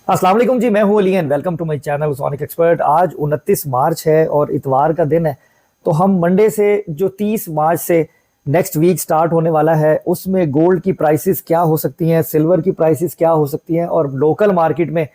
अस्सलाम वालेकुम जी, मैं हूं Ali and welcome to my channel Sonic Expert. आज 29 मार्च है और इतवार का दिन है। तो हम मंडे से जो 30 मार्च से नेक्स्ट वीक स्टार्ट होने वाला है उसमें गोल्ड की प्राइसेस क्या हो सकती हैं, सिल्वर की प्राइसेस क्या हो सकती हैं और लोकल मार्केट में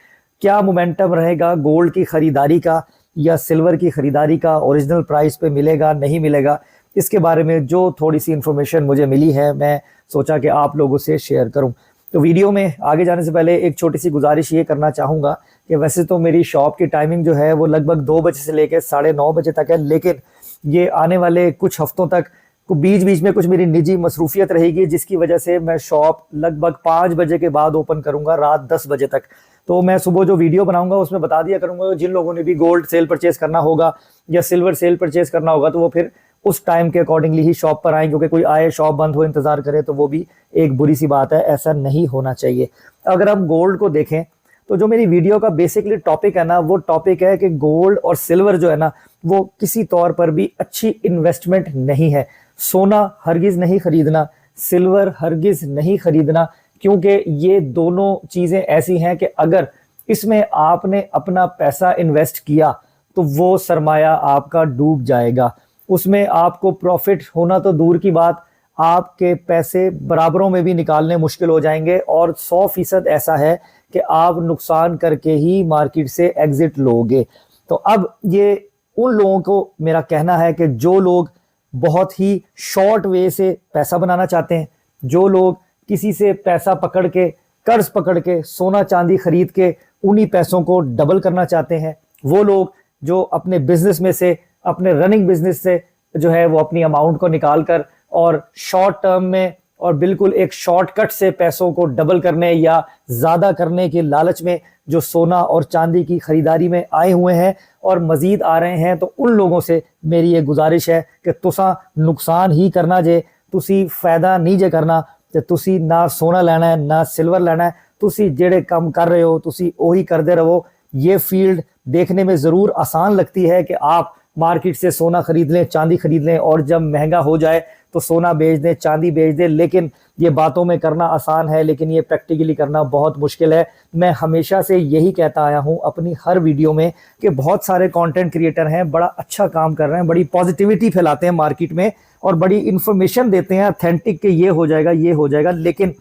क्या मोमेंटम रहेगा गोल्ड की खरीदारी का या सिल्वर की खरीदारी का, ओरिजिनल प्राइस पे मिलेगा नहीं मिलेगा, इसके बारे में जो थोड़ी सी इंफॉर्मेशन मुझे मिली है मैं सोचा कि आप लोगों से शेयर करूं। तो वीडियो में आगे जाने से पहले एक छोटी सी गुजारिश ये करना चाहूँगा कि वैसे तो मेरी शॉप की टाइमिंग जो है वो लगभग 2 बजे से लेकर 9:30 बजे तक है, लेकिन ये आने वाले कुछ हफ्तों तक बीच बीच में कुछ मेरी निजी मसरूफियत रहेगी जिसकी वजह से मैं शॉप लगभग 5 बजे के बाद ओपन करूँगा रात 10 बजे तक। तो मैं सुबह जो वीडियो बनाऊंगा उसमें बता दिया करूँगा जिन लोगों ने भी गोल्ड सेल परचेज करना होगा या सिल्वर सेल परचेज करना होगा तो वो फिर उस टाइम के अकॉर्डिंगली ही शॉप पर आए, क्योंकि कोई आए शॉप बंद हो इंतजार करे तो वो भी एक बुरी सी बात है, ऐसा नहीं होना चाहिए। अगर हम गोल्ड को देखें तो जो मेरी वीडियो का बेसिकली टॉपिक है ना, वो टॉपिक है कि गोल्ड और सिल्वर जो है ना वो किसी तौर पर भी अच्छी इन्वेस्टमेंट नहीं है। सोना हरगिज नहीं खरीदना, सिल्वर हरगिज नहीं खरीदना, क्योंकि ये दोनों चीजें ऐसी हैं कि अगर इसमें आपने अपना पैसा इन्वेस्ट किया तो वो सरमाया आपका डूब जाएगा। उसमें आपको प्रॉफिट होना तो दूर की बात, आपके पैसे बराबरों में भी निकालने मुश्किल हो जाएंगे और 100% ऐसा है कि आप नुकसान करके ही मार्केट से एग्जिट लोगे। तो अब ये उन लोगों को मेरा कहना है कि जो लोग बहुत ही शॉर्ट वे से पैसा बनाना चाहते हैं, जो लोग किसी से पैसा पकड़ के कर्ज पकड़ के सोना चांदी खरीद के उन्हीं पैसों को डबल करना चाहते हैं, वो लोग जो अपने बिजनेस में से अपने रनिंग बिजनेस से जो है वो अपनी अमाउंट को निकाल कर और शॉर्ट टर्म में और बिल्कुल एक शॉर्टकट से पैसों को डबल करने या ज्यादा करने के लालच में जो सोना और चांदी की खरीदारी में आए हुए हैं और मजीद आ रहे हैं, तो उन लोगों से मेरी ये गुजारिश है कि तुसा नुकसान ही करना जे, तुसी फायदा नहीं जे करना ते तुसी ना सोना लेना है ना सिल्वर लेना है, तुसी जेड़े काम कर रहे हो तुसी वही करते रहो। ये फील्ड देखने में जरूर आसान लगती है कि आप मार्केट से सोना खरीद लें चांदी खरीद लें और जब महंगा हो जाए तो सोना बेच दें चांदी बेच दें, लेकिन ये बातों में करना आसान है लेकिन ये प्रैक्टिकली करना बहुत मुश्किल है। मैं हमेशा से यही कहता आया हूं अपनी हर वीडियो में कि बहुत सारे कंटेंट क्रिएटर हैं, बड़ा अच्छा काम कर रहे हैं, बड़ी पॉजिटिविटी फैलाते हैं मार्केट में और बड़ी इंफॉर्मेशन देते हैं अथेंटिक के ये हो जाएगा, लेकिन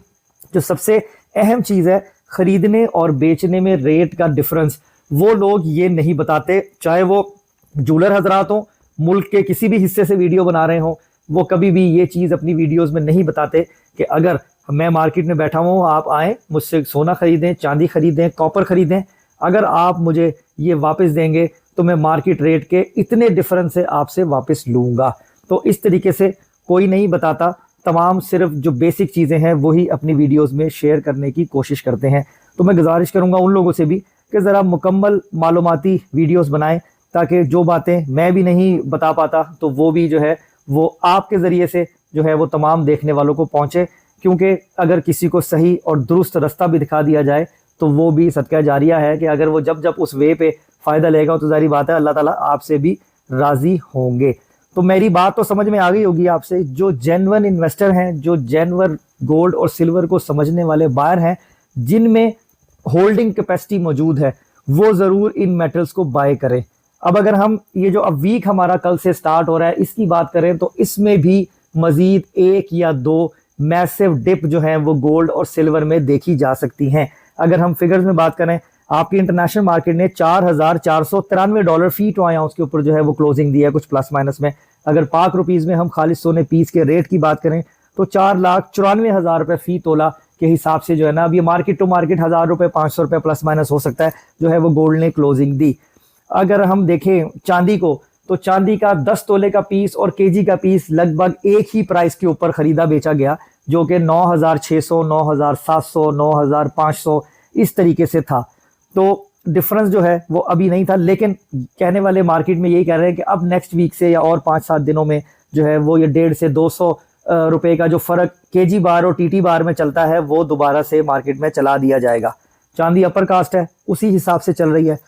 जो सबसे अहम चीज है खरीदने और बेचने में रेट का डिफरेंस वो लोग ये नहीं बताते। चाहे वो जूलर हजरात हो, मुल्क के किसी भी हिस्से से वीडियो बना रहे हो, वो कभी भी ये चीज अपनी वीडियोस में नहीं बताते कि अगर मैं मार्केट में बैठा हूं आप आए मुझसे सोना खरीदें चांदी खरीदें कॉपर खरीदें, अगर आप मुझे ये वापस देंगे तो मैं मार्केट रेट के इतने डिफरेंस से आपसे वापस लूंगा। तो इस तरीके से कोई नहीं बताता, तमाम सिर्फ जो बेसिक चीजें हैं वही अपनी वीडियोस में शेयर करने की कोशिश करते हैं। तो मैं गुजारिश करूंगा उन लोगों से भी कि जरा मुकम्मल मालूमाती वीडियोस बनाएं ताकि जो बातें मैं भी नहीं बता पाता तो वो भी जो है वो आपके ज़रिए से जो है वो तमाम देखने वालों को पहुँचे, क्योंकि अगर किसी को सही और दुरुस्त रास्ता भी दिखा दिया जाए तो वो भी सदका जारिया है कि अगर वो जब जब उस वे पे फ़ायदा लेगा तो जारी बात है अल्लाह ताला आपसे भी राज़ी होंगे। तो मेरी बात तो समझ में आ गई होगी आपसे, जो जेन्युइन इन्वेस्टर हैं, जो जेन्युइन गोल्ड और सिल्वर को समझने वाले बायर हैं, जिनमें होल्डिंग कैपेसिटी मौजूद है, वो ज़रूर इन मेटल्स को बाय करें। अब अगर हम ये जो अब वीक हमारा कल से स्टार्ट हो रहा है इसकी बात करें तो इसमें भी मजीद 1 या 2 मैसिव डिप जो है वो गोल्ड और सिल्वर में देखी जा सकती हैं। अगर हम फिगर्स में बात करें, आपकी इंटरनेशनल मार्केट ने $4,493 फी टू आउंस के ऊपर जो है वो क्लोजिंग दी है, कुछ प्लस माइनस में। अगर पाक रुपीज में हम खालिद सोने पीस के रेट की बात करें तो 4,94,000 रुपए फी तोला के हिसाब से जो है ना, अब ये मार्केट टू मार्केट 1,000 रुपए 500 रुपए प्लस माइनस हो सकता है, जो है वो गोल्ड ने क्लोजिंग दी। अगर हम देखें चांदी को तो चांदी का 10 तोले का पीस और केजी का पीस लगभग एक ही प्राइस के ऊपर खरीदा बेचा गया, जो कि 9,600, 9,700, 9,500 इस तरीके से था। तो डिफरेंस जो है वो अभी नहीं था, लेकिन कहने वाले मार्केट में यही कह रहे हैं कि अब नेक्स्ट वीक से या और 5-7 दिनों में जो है वो ये 150 से 200 रुपए का जो फर्क केजी बार और टीटी बार में चलता है वो दोबारा से मार्केट में चला दिया जाएगा। चांदी अपर कास्ट है उसी हिसाब से चल रही है,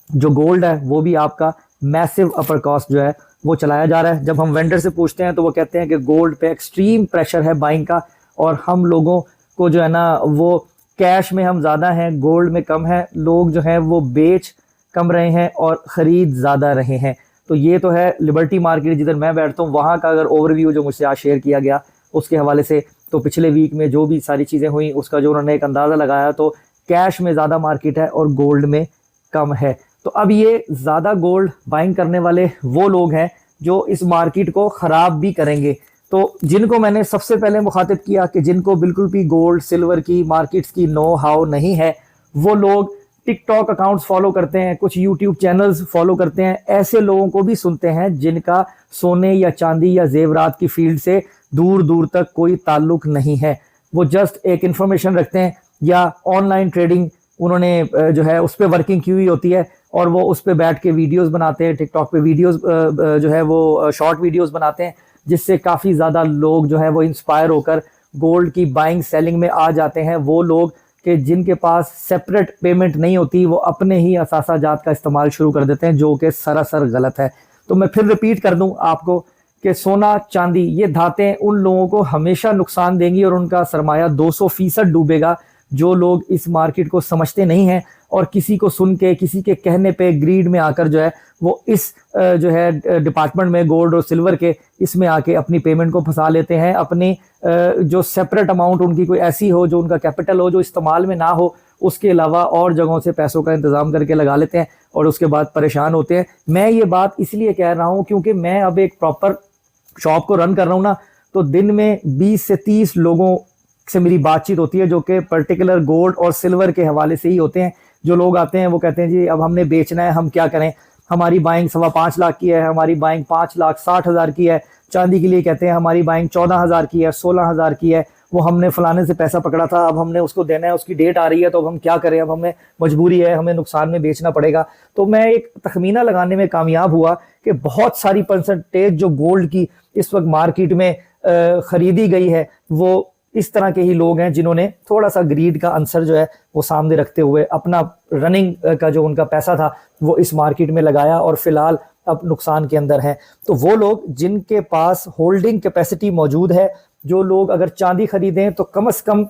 जो गोल्ड है वो भी आपका मैसिव अपर कॉस्ट जो है वो चलाया जा रहा है। जब हम वेंडर से पूछते हैं तो वो कहते हैं कि गोल्ड पे एक्सट्रीम प्रेशर है बाइंग का और हम लोगों को जो है ना वो कैश में हम ज़्यादा हैं, गोल्ड में कम है, लोग जो हैं वो बेच कम रहे हैं और ख़रीद ज़्यादा रहे हैं। तो ये तो है लिबर्टी मार्केट जिधर मैं बैठता हूँ, वहाँ का अगर ओवरव्यू जो मुझसे आज शेयर किया गया उसके हवाले से, तो पिछले वीक में जो भी सारी चीज़ें हुई उसका जो उन्होंने एक अंदाज़ा लगाया, तो कैश में ज़्यादा मार्केट है और गोल्ड में कम है। तो अब ये ज़्यादा गोल्ड बाइंग करने वाले वो लोग हैं जो इस मार्केट को ख़राब भी करेंगे। तो जिनको मैंने सबसे पहले मुखातिब किया कि जिनको बिल्कुल भी गोल्ड सिल्वर की मार्केट्स की नो हाउ नहीं है, वो लोग टिकटॉक अकाउंट्स फॉलो करते हैं, कुछ यूट्यूब चैनल्स फॉलो करते हैं, ऐसे लोगों को भी सुनते हैं जिनका सोने या चांदी या जेवरात की फील्ड से दूर दूर तक कोई ताल्लुक नहीं है। वो जस्ट एक इन्फॉर्मेशन रखते हैं या ऑनलाइन ट्रेडिंग उन्होंने जो है उस पर वर्किंग की हुई होती है और वो उस पर बैठ के वीडियोस बनाते हैं, टिकटॉक पे वीडियोस जो है वो शॉर्ट वीडियोस बनाते हैं, जिससे काफ़ी ज़्यादा लोग जो है वो इंस्पायर होकर गोल्ड की बाइंग सेलिंग में आ जाते हैं। वो लोग कि जिनके पास सेपरेट पेमेंट नहीं होती, वो अपने ही असासा जात का इस्तेमाल शुरू कर देते हैं, जो कि सरासर गलत है। तो मैं फिर रिपीट कर दूं आपको कि सोना चांदी ये धातें उन लोगों को हमेशा नुकसान देंगी और उनका सरमाया 200% डूबेगा जो लोग इस मार्केट को समझते नहीं हैं और किसी को सुन के, किसी के कहने पे ग्रीड में आकर जो है वो इस जो है डिपार्टमेंट में गोल्ड और सिल्वर के इसमें आके अपनी पेमेंट को फंसा लेते हैं। अपनी जो सेपरेट अमाउंट उनकी कोई ऐसी हो जो उनका कैपिटल हो जो इस्तेमाल में ना हो, उसके अलावा और जगहों से पैसों का इंतजाम करके लगा लेते हैं और उसके बाद परेशान होते हैं। मैं ये बात इसलिए कह रहा हूँ क्योंकि मैं अब एक प्रॉपर शॉप को रन कर रहा हूँ ना, तो दिन में 20 से 30 लोगों से मेरी बातचीत होती है जो कि पर्टिकुलर गोल्ड और सिल्वर के हवाले से ही होते हैं। जो लोग आते हैं वो कहते हैं जी अब हमने बेचना है, हम क्या करें, हमारी बाइंग 5.25 लाख की है, हमारी बाइंग 5,60,000 की है। चांदी के लिए कहते हैं हमारी बाइंग 14,000 की है, 16,000 की है, वो हमने फलाने से पैसा पकड़ा था, अब हमने उसको देना है, उसकी डेट आ रही है, तो अब हम क्या करें, अब हमें मजबूरी है, हमें नुकसान में बेचना पड़ेगा। तो मैं एक तखमीना लगाने में कामयाब हुआ कि बहुत सारी परसेंटेज जो गोल्ड की इस वक्त मार्केट में खरीदी गई है वो इस तरह के ही लोग हैं जिन्होंने थोड़ा सा ग्रीड का आंसर जो है वो सामने रखते हुए अपना रनिंग का जो उनका पैसा था वो इस मार्केट में लगाया और फिलहाल अब नुकसान के अंदर है। तो वो लोग जिनके पास होल्डिंग कैपेसिटी मौजूद है, जो लोग अगर चांदी खरीदें तो कम से कम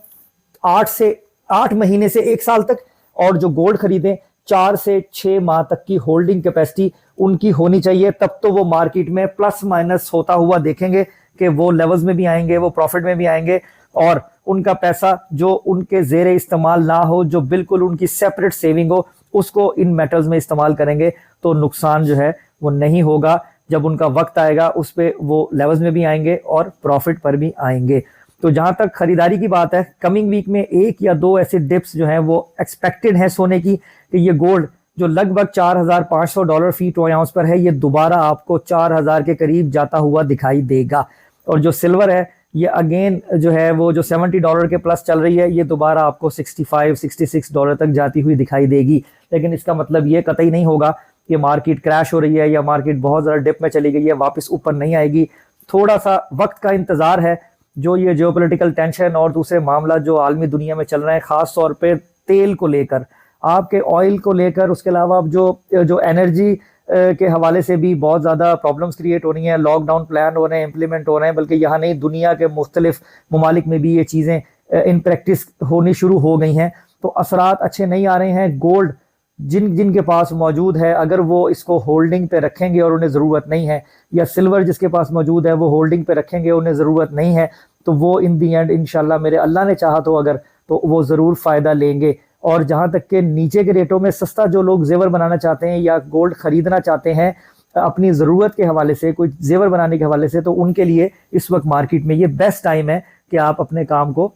8 महीने से 1 साल तक, और जो गोल्ड खरीदें 4 से 6 माह तक की होल्डिंग कैपेसिटी उनकी होनी चाहिए। तब तो वो मार्केट में प्लस माइनस होता हुआ देखेंगे कि वो लेवल्स में भी आएंगे, वो प्रॉफिट में भी आएंगे और उनका पैसा जो उनके जेरे इस्तेमाल ना हो, जो बिल्कुल उनकी सेपरेट सेविंग हो, उसको इन मेटल्स में इस्तेमाल करेंगे तो नुकसान जो है वो नहीं होगा। जब उनका वक्त आएगा उस पे वो लेवल्स में भी आएंगे और प्रॉफिट पर भी आएंगे। तो जहां तक खरीदारी की बात है, कमिंग वीक में 1 या 2 ऐसे डिप्स जो हैं वो एक्सपेक्टेड है सोने की कि ये गोल्ड जो लगभग $4,500 फी टू आउंस पर है, ये दोबारा आपको 4,000 के करीब जाता हुआ दिखाई देगा। और जो सिल्वर है ये अगेन जो है वो जो $70 के प्लस चल रही है, ये दोबारा आपको $65-66 तक जाती हुई दिखाई देगी। लेकिन इसका मतलब ये कतई नहीं होगा कि मार्केट क्रैश हो रही है या मार्केट बहुत ज़्यादा डिप में चली गई है, वापस ऊपर नहीं आएगी। थोड़ा सा वक्त का इंतज़ार है। जो ये जियोपॉलिटिकल टेंशन और दूसरे मामला जो आलमी दुनिया में चल रहे हैं, ख़ास तौर पर तेल को लेकर, आपके ऑयल को लेकर, उसके अलावा अब जो एनर्जी के हवाले से भी बहुत ज़्यादा प्रॉब्लम्स क्रिएट हो रही हैं। लॉकडाउन प्लान हो रहे हैं, इम्प्लीमेंट हो रहे हैं, बल्कि यहाँ नहीं दुनिया के मुख्तलिफ ममालिक में भी ये चीज़ें इन प्रैक्टिस होनी शुरू हो गई हैं। तो असरात अच्छे नहीं आ रहे हैं। गोल्ड जिनके पास मौजूद है, अगर वो इसको होल्डिंग पे रखेंगे और उन्हें ज़रूरत नहीं है, या सिल्वर जिसके पास मौजूद है वो होल्डिंग पे रखेंगे, उन्हें ज़रूरत नहीं है, तो वो इन दी एंड इंशाल्लाह मेरे अल्लाह ने चाहा तो अगर तो वो ज़रूर फ़ायदा लेंगे। और जहाँ तक के नीचे के रेटों में सस्ता जो लोग जेवर बनाना चाहते हैं या गोल्ड ख़रीदना चाहते हैं अपनी ज़रूरत के हवाले से, कोई जेवर बनाने के हवाले से, तो उनके लिए इस वक्त मार्केट में ये बेस्ट टाइम है कि आप अपने काम को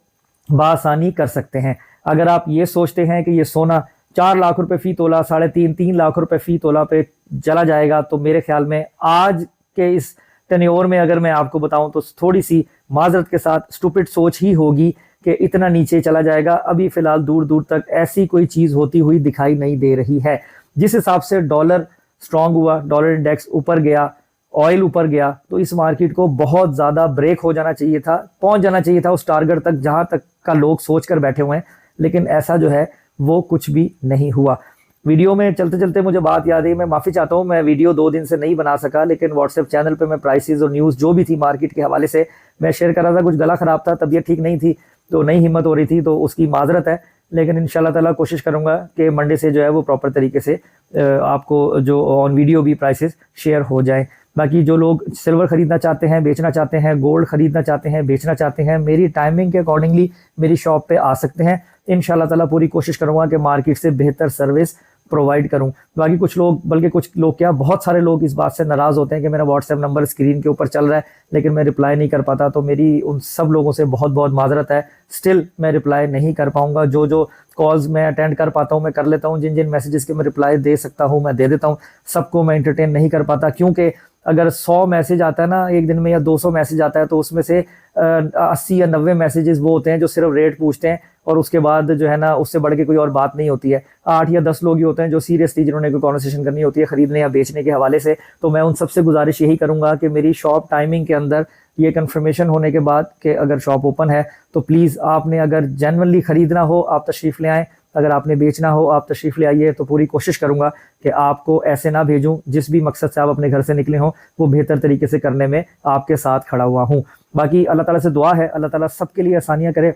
बआसानी कर सकते हैं। अगर आप ये सोचते हैं कि ये सोना 4 लाख रुपए फ़ी तोला, 3.5 लाख रुपए फ़ी तोला पे चला जाएगा, तो मेरे ख्याल में आज के इस टेन्योर में अगर मैं आपको बताऊं तो थोड़ी सी माजरत के साथ स्टूपिड सोच ही होगी कि इतना नीचे चला जाएगा। अभी फ़िलहाल दूर दूर तक ऐसी कोई चीज़ होती हुई दिखाई नहीं दे रही है। जिस हिसाब से डॉलर स्ट्रांग हुआ, डॉलर इंडेक्स ऊपर गया, ऑयल ऊपर गया, तो इस मार्केट को बहुत ज़्यादा ब्रेक हो जाना चाहिए था, पहुंच जाना चाहिए था उस टारगेट तक जहां तक का लोग सोच कर बैठे हुए हैं। लेकिन ऐसा जो है वो कुछ भी नहीं हुआ। वीडियो में चलते चलते मुझे बात याद है, मैं माफ़ी चाहता हूँ, मैं वीडियो 2 दिन से नहीं बना सका, लेकिन व्हाट्सएप चैनल पे मैं प्राइसेस और न्यूज़ जो भी थी मार्केट के हवाले से मैं शेयर कर रहा था। कुछ गला ख़राब था, तबीयत ठीक नहीं थी, तो नहीं हिम्मत हो रही थी, तो उसकी माजरत है। लेकिन इंशाल्लाह ताला कोशिश करूँगा कि मंडे से जो है वो प्रॉपर तरीके से आपको जो ऑन वीडियो भी प्राइसेस शेयर हो जाए। बाकी जो लोग सिल्वर ख़रीदना चाहते हैं, बेचना चाहते हैं, गोल्ड ख़रीदना चाहते हैं, बेचना चाहते हैं, मेरी टाइमिंग के अकॉर्डिंगली मेरी शॉप पे आ सकते हैं। इंशाल्लाह ताला पूरी कोशिश करूँगा कि मार्केट से बेहतर सर्विस प्रोवाइड करूं। बाकी कुछ लोग, बल्कि कुछ लोग क्या, बहुत सारे लोग इस बात से नाराज़ होते हैं कि मेरा व्हाट्सएप नंबर स्क्रीन के ऊपर चल रहा है लेकिन मैं रिप्लाई नहीं कर पाता। तो मेरी उन सब लोगों से बहुत बहुत माजरत है, स्टिल मैं रिप्लाई नहीं कर पाऊंगा। जो जो कॉल्स मैं अटेंड कर पाता हूं मैं कर लेता हूं, जिन जिन मैसेजेस के मैं रिप्लाई दे सकता हूं मैं दे देता हूं। सबको मैं एंटरटेन नहीं कर पाता, क्योंकि अगर 100 मैसेज आता है ना एक दिन में, या 200 मैसेज आता है, तो उसमें से 80 या 90 मैसेजेस वो होते हैं जो सिर्फ रेट पूछते हैं और उसके बाद जो है ना उससे बढ़ के कोई और बात नहीं होती है। 8 या 10 लोग ही होते हैं जो सीरियसली, जिन्होंने कोई कॉन्वर्सेशन करनी होती है खरीदने या बेचने के हवाले से। तो मैं उन सबसे गुजारिश यही करूंगा कि मेरी शॉप टाइमिंग के अंदर ये कंफर्मेशन होने के बाद कि अगर शॉप ओपन है तो प्लीज़ आपने अगर जेन्युइनली ख़रीदना हो आप तशरीफ़ ले आएँ, अगर आपने बेचना हो आप तशरीफ़ ले आइए। तो पूरी कोशिश करूंगा कि आपको ऐसे ना भेजूं, जिस भी मकसद से आप अपने घर से निकले हों वो बेहतर तरीके से करने में आपके साथ खड़ा हुआ हूं। बाकी अल्लाह ताला से दुआ है, अल्लाह ताला सबके लिए आसानियां करे,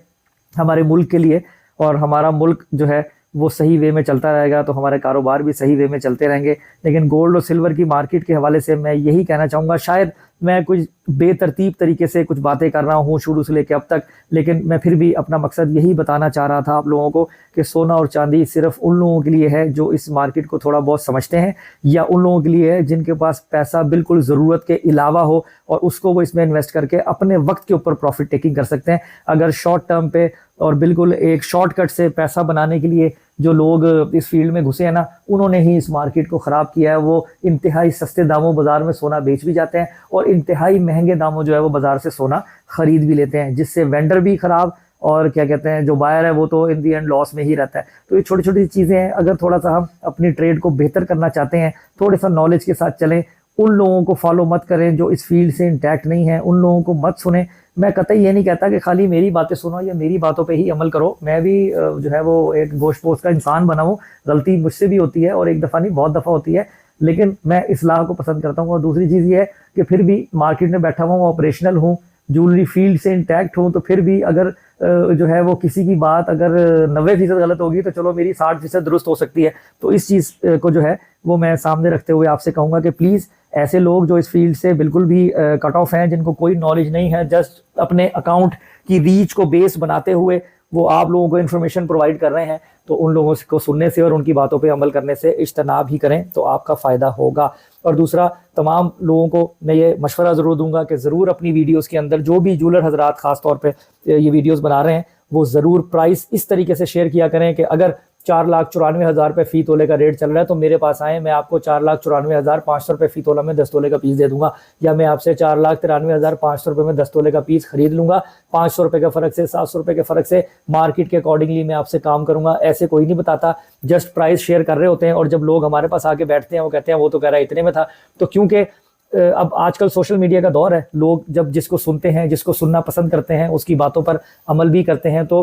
हमारे मुल्क के लिए, और हमारा मुल्क जो है वो सही वे में चलता रहेगा तो हमारे कारोबार भी सही वे में चलते रहेंगे। लेकिन गोल्ड और सिल्वर की मार्केट के हवाले से मैं यही कहना चाहूँगा, शायद मैं कुछ बेतरतीब तरीके से कुछ बातें कर रहा हूँ शुरू से लेकर अब तक, लेकिन मैं फिर भी अपना मकसद यही बताना चाह रहा था आप लोगों को कि सोना और चांदी सिर्फ उन लोगों के लिए है जो इस मार्केट को थोड़ा बहुत समझते हैं, या उन लोगों के लिए है जिनके पास पैसा बिल्कुल ज़रूरत के अलावा हो और उसको वो इसमें इन्वेस्ट करके अपने वक्त के ऊपर प्रॉफिट टेकिंग कर सकते हैं। अगर शॉर्ट टर्म पे और बिल्कुल एक शॉर्टकट से पैसा बनाने के लिए जो लोग इस फील्ड में घुसे हैं ना, उन्होंने ही इस मार्केट को ख़राब किया है। वो इंतहाई सस्ते दामों बाज़ार में सोना बेच भी जाते हैं और इंतहाई महंगे दामों जो है वो बाज़ार से सोना ख़रीद भी लेते हैं, जिससे वेंडर भी ख़राब और क्या कहते हैं जो बायर है वो तो इन दी एंड लॉस में ही रहता है। तो ये छोटी छोटी चीज़ें हैं, अगर थोड़ा सा हम अपनी ट्रेड को बेहतर करना चाहते हैं, थोड़े सा नॉलेज के साथ चलें, उन लोगों को फॉलो मत करें जो इस फील्ड से इंटैक्ट नहीं है, उन लोगों को मत सुने। मैं कतई ये नहीं कहता कि खाली मेरी बातें सुनो या मेरी बातों पे ही अमल करो, मैं भी जो है वो एक गोश्त पोस्ट का इंसान बना हूँ, गलती मुझसे भी होती है और एक दफ़ा नहीं बहुत दफ़ा होती है, लेकिन मैं इस्लाह को पसंद करता हूँ। और दूसरी चीज़ ये है कि फिर भी मार्केट में बैठा हुआ हूँ, ऑपरेशनल हूँ, ज्वेलरी फील्ड से इंटैक्ट हूँ, तो फिर भी अगर जो है वो किसी की बात अगर 90% गलत होगी तो चलो मेरी 60% दुरुस्त हो सकती है। तो इस चीज़ को जो है वो मैं सामने रखते हुए आपसे कहूँगा कि प्लीज़ ऐसे लोग जो इस फील्ड से बिल्कुल भी कट ऑफ हैं, जिनको कोई नॉलेज नहीं है, जस्ट अपने अकाउंट की रीच को बेस बनाते हुए वो आप लोगों को इन्फॉर्मेशन प्रोवाइड कर रहे हैं, तो उन लोगों को सुनने से और उनकी बातों पे अमल करने से इज्तनाब ही करें तो आपका फ़ायदा होगा। और दूसरा, तमाम लोगों को मैं ये मशवरा ज़रूर दूंगा कि ज़रूर अपनी वीडियोस के अंदर जो भी ज्वेलर हजरात ख़ास तौर पे ये वीडियोस बना रहे हैं वो ज़रूर प्राइस इस तरीके से शेयर किया करें कि अगर 4,94,000 रुपये फ़ी तोले का रेट चल रहा है तो मेरे पास आए, मैं आपको 4,94,500 रुपये फ़ी तोला में 10 तोले का पीस दे दूंगा, या मैं आपसे 4,93,500 रुपये में 10 तोले का पीस खरीद लूँगा। 500 रुपये के फ़र्क से, 700 रुपये के फ़र्क से मार्केट के अकॉर्डिंगली मैं आपसे काम करूँगा। ऐसे कोई नहीं बताता, जस्ट प्राइस शेयर कर रहे होते हैं। और जब लोग हमारे पास आके बैठते हैं वो कहते हैं वो तो कह रहा है इतने में था। तो क्योंकि अब आजकल सोशल मीडिया का दौर है, लोग जब जिसको सुनते हैं, जिसको सुनना पसंद करते हैं, उसकी बातों पर अमल भी करते हैं। तो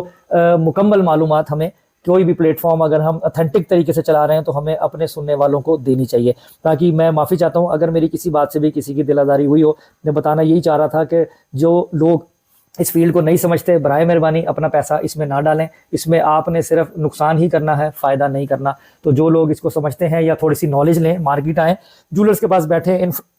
मुकम्मल मालूमात हमें कोई भी प्लेटफॉर्म अगर हम ऑथेंटिक तरीके से चला रहे हैं तो हमें अपने सुनने वालों को देनी चाहिए। ताकि मैं माफ़ी चाहता हूं अगर मेरी किसी बात से भी किसी की दिल आज़ारी हुई हो। मैं बताना यही चाह रहा था कि जो लोग इस फील्ड को नहीं समझते, बराए मेहरबानी अपना पैसा इसमें ना डालें, इसमें आपने सिर्फ नुकसान ही करना है, फ़ायदा नहीं करना। तो जो लोग इसको समझते हैं या थोड़ी सी नॉलेज लें, मार्केट आएँ, ज्वेलर्स के पास बैठे,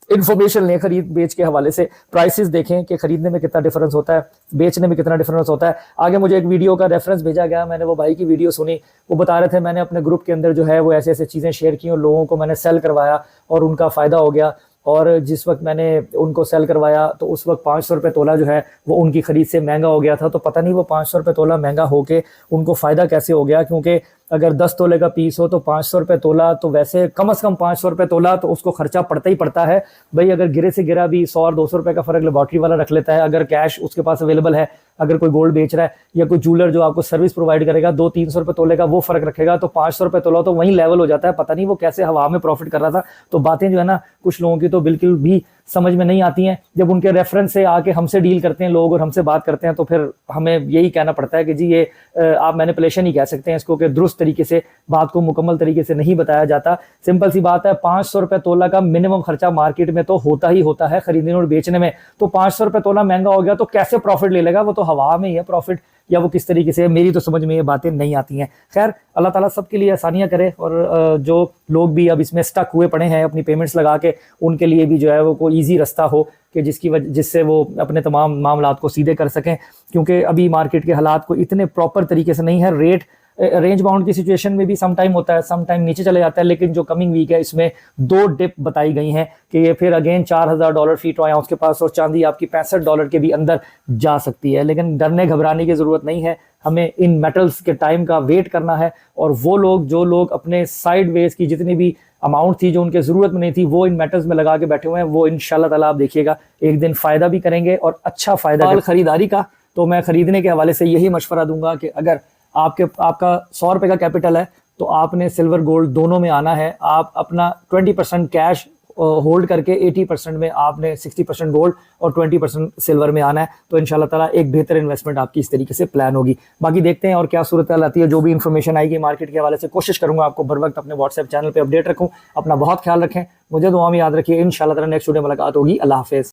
इन्फॉर्मेशन लें, खरीद बेच के हवाले से प्राइसेस देखें कि खरीदने में कितना डिफरेंस होता है, बेचने में कितना डिफरेंस होता है। आगे मुझे एक वीडियो का रेफरेंस भेजा गया, मैंने वो भाई की वीडियो सुनी, वो बता रहे थे मैंने अपने ग्रुप के अंदर जो है वो ऐसे ऐसे चीज़ें शेयर की और लोगों को मैंने सेल करवाया और उनका फ़ायदा हो गया। और जिस वक्त मैंने उनको सेल करवाया तो उस वक्त 500 रुपये तोला जो है वो उनकी ख़रीद से महंगा हो गया था। तो पता नहीं वो 500 रुपये तोला महंगा होके उनको फ़ायदा कैसे हो गया, क्योंकि अगर 10 तोले का पीस हो तो 500 रुपये तोला, तो वैसे कम से कम 500 रुपये तोला तो उसको खर्चा पड़ता ही पड़ता है भाई। अगर गिरे से गिरा भी 100 और 200 रुपये का फ़र्क लेबॉर्ट्री वाला रख लेता है, अगर कैश उसके पास अवेलेबल है, अगर कोई गोल्ड बेच रहा है या कोई ज्वेलर जो आपको सर्विस प्रोवाइड करेगा 200-300 रुपये तोले का वो फ़र्क रखेगा, तो 500 रुपये तोला तो वहीं लेवल हो जाता है। पता नहीं वो कैसे हवा में प्रॉफिट कर रहा था। तो बातें जो है ना कुछ लोगों की तो बिल्कुल भी समझ में नहीं आती हैं। जब उनके रेफरेंस से आके हमसे डील करते हैं लोग और हमसे बात करते हैं तो फिर हमें यही कहना पड़ता है कि जी ये आप मैनिपुलेशन ही कह सकते हैं इसको, कि दुरुस्त तरीके से बात को मुकम्मल तरीके से नहीं बताया जाता। सिंपल सी बात है, 500 रुपये तोला का मिनिमम खर्चा मार्केट में तो होता ही होता है खरीदने और बेचने में। तो 500 रुपये तोला महंगा हो गया तो कैसे प्रॉफिट ले लेगा, वो तो हवा में ही है प्रॉफिट। या वो किस तरीके से, मेरी तो समझ में ये बातें नहीं आती हैं। खैर अल्लाह ताला सबके लिए आसानियाँ करे, और जो लोग भी अब इसमें स्टक हुए पड़े हैं अपनी पेमेंट्स लगा के, उनके लिए भी जो है वो कोई ईजी रास्ता हो कि जिससे वो अपने तमाम मामलात को सीधे कर सकें, क्योंकि अभी मार्केट के हालात को इतने प्रॉपर तरीके से नहीं है। रेट रेंज बाउंड की सिचुएशन में भी सम टाइम होता है, सम टाइम नीचे चले जाता है, लेकिन जो कमिंग वीक है इसमें 2 डिप बताई गई हैं कि ये फिर अगेन $4000 फी ट्राई आउंस के पास, और चांदी आपकी $65 के भी अंदर जा सकती है। लेकिन डरने घबराने की ज़रूरत नहीं है, हमें इन मेटल्स के टाइम का वेट करना है। और वो लोग जो लोग अपने साइड वेज की जितनी भी अमाउंट थी जो उनके ज़रूरत में नहीं थी, वो इन मेटल्स में लगा के बैठे हुए हैं, वो इंशाल्लाह ताला आप देखिएगा एक दिन फ़ायदा भी करेंगे, और अच्छा फ़ायदा खरीदारी का। तो मैं खरीदने के हवाले से यही मशवरा दूंगा कि अगर आपका 100 रुपये का कैपिटल है तो आपने सिल्वर गोल्ड दोनों में आना है। आप अपना 20% कैश होल्ड करके 80% में आपने 60% गोल्ड और 20% सिल्वर में आना है, तो इंशाल्लाह ताला एक बेहतर इन्वेस्टमेंट आपकी इस तरीके से प्लान होगी। बाकी देखते हैं और क्या सूरत हाल आती है। जो भी इन्फॉर्मेशन आएगी मार्केट के हवाले से कोशिश करूंगा आपको बर वक्त अपने व्हाट्सएप चैनल पर अपडेट रखूँ। अपना बहुत ख्याल रखें, मुझे दुआ में याद रखिए। इंशाल्लाह ताला नेक्स्ट वीडियो में मुलाकात होगी। अल्लाह हाफिज़।